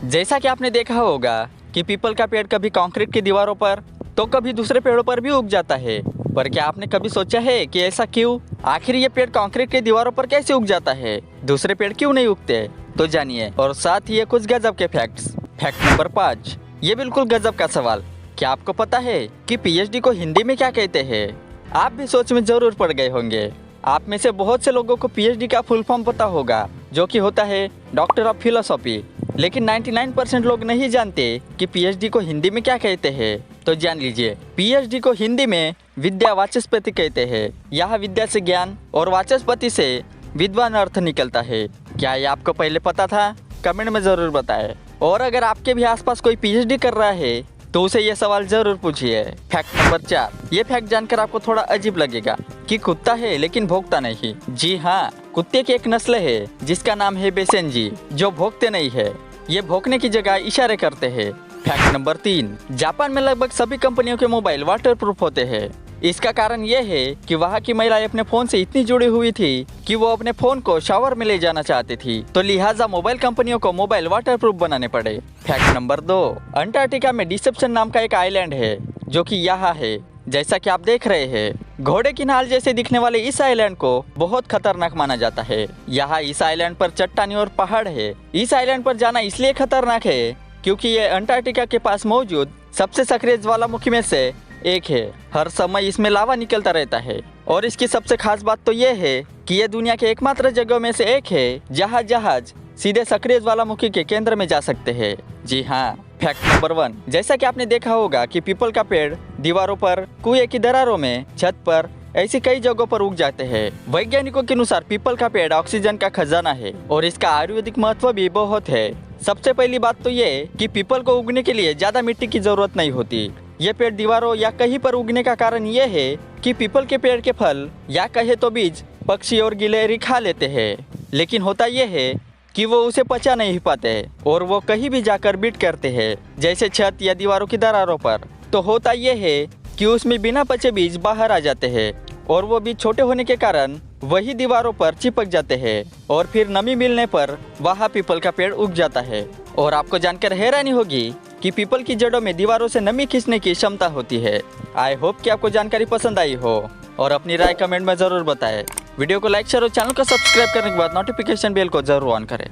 जैसा कि आपने देखा होगा कि पीपल का पेड़ कभी कंक्रीट की दीवारों पर तो कभी दूसरे पेड़ों पर भी उग जाता है। पर क्या आपने कभी सोचा है कि ऐसा क्यों? आखिर ये पेड़ कंक्रीट की दीवारों पर कैसे उग जाता है? दूसरे पेड़ क्यों नहीं उगते? तो जानिए। और साथ ही ये कुछ गजब के फैक्ट्स। फैक्ट नंबर 5, ये बिल्कुल गजब का सवाल। क्या आपको पता है कि पीएचडी को हिंदी में क्या कहते हैं? आप भी सोच में जरूर पड़ गए होंगे। आप में से बहुत से लोगों को पीएचडी का फुल फॉर्म पता होगा, जो कि होता है डॉक्टर ऑफ फिलोसॉफी। लेकिन 99% लोग नहीं जानते कि पीएचडी को हिंदी में क्या कहते हैं। तो जान लीजिए, पीएचडी को हिंदी में विद्या वाचस्पति कहते हैं। यह विद्या से ज्ञान और वाचस्पति से विद्वान अर्थ निकलता है। क्या ये आपको पहले पता था? कमेंट में ज़रूर बताएं। और अगर आपके भी आसपास कोई पीएचडी कर रहा है तो उसे ये सवाल जरूर पूछिए। फैक्ट नंबर 4, ये फैक्ट जानकर आपको थोड़ा अजीब लगेगा कि कुत्ता है लेकिन भौंकता नहीं। जी हाँ, कुत्ते की एक नस्ल है जिसका नाम है बेसेंजी, जो भौंकते नहीं है। ये भौंकने की जगह इशारे करते हैं। फैक्ट नंबर 3, जापान में लगभग सभी कंपनियों के मोबाइल वाटर प्रूफ होते हैं। इसका कारण यह है कि वहाँ की महिलाएं अपने फोन से इतनी जुड़ी हुई थी कि वो अपने फोन को शावर में ले जाना चाहती थी, तो लिहाजा मोबाइल कंपनियों को मोबाइल वाटर प्रूफ बनाने पड़े। फैक्ट नंबर 2, अंटार्कटिका में डिसेप्शन नाम का एक आइलैंड है, जो कि यहाँ है। जैसा कि आप देख रहे हैं, घोड़े की नाल जैसे दिखने वाले इस आइलैंड को बहुत खतरनाक माना जाता है। यहाँ इस आइलैंड पर चट्टानी और पहाड़ है। इस आइलैंड पर जाना इसलिए खतरनाक है क्योंकि ये अंटार्कटिका के पास मौजूद सबसे सक्रिय ज्वालामुखी में से एक है। हर समय इसमें लावा निकलता रहता है। और इसकी सबसे खास बात तो ये है कि ये दुनिया के एकमात्र जगहों में से एक है जहाँ जहाज सीधे सक्रिय ज्वालामुखी के केंद्र में जा सकते हैं। जी हाँ। फैक्ट नंबर 1, जैसा कि आपने देखा होगा कि पीपल का पेड़ दीवारों पर, कुएं की दरारों में, छत पर, ऐसी कई जगहों पर उग जाते हैं। वैज्ञानिकों के अनुसार पीपल का पेड़ ऑक्सीजन का खजाना है और इसका आयुर्वेदिक महत्व भी बहुत है। सबसे पहली बात तो ये कि पीपल को उगने के लिए ज्यादा मिट्टी की जरूरत नहीं होती। ये पेड़ दीवारों या कहीं पर उगने का कारण ये है कि पीपल के पेड़ के फल या कहे तो बीज पक्षी और गिलहरी खा लेते हैं। लेकिन होता यह है कि वो उसे पचा नहीं पाते और वो कहीं भी जाकर बीट करते हैं, जैसे छत या दीवारों की दरारों पर। तो होता यह है कि उसमें बिना पचे बीज बाहर आ जाते हैं और वो बीज छोटे होने के कारण वही दीवारों पर चिपक जाते हैं और फिर नमी मिलने पर वहाँ पीपल का पेड़ उग जाता है। और आपको जानकर हैरानी होगी कि पीपल की जड़ों में दीवारों से नमी खींचने की क्षमता होती है। आई होप कि आपको जानकारी पसंद आई हो और अपनी राय कमेंट में जरूर बताएं। वीडियो को लाइक शेयर और चैनल को सब्सक्राइब करने के बाद नोटिफिकेशन बेल को जरूर ऑन करें।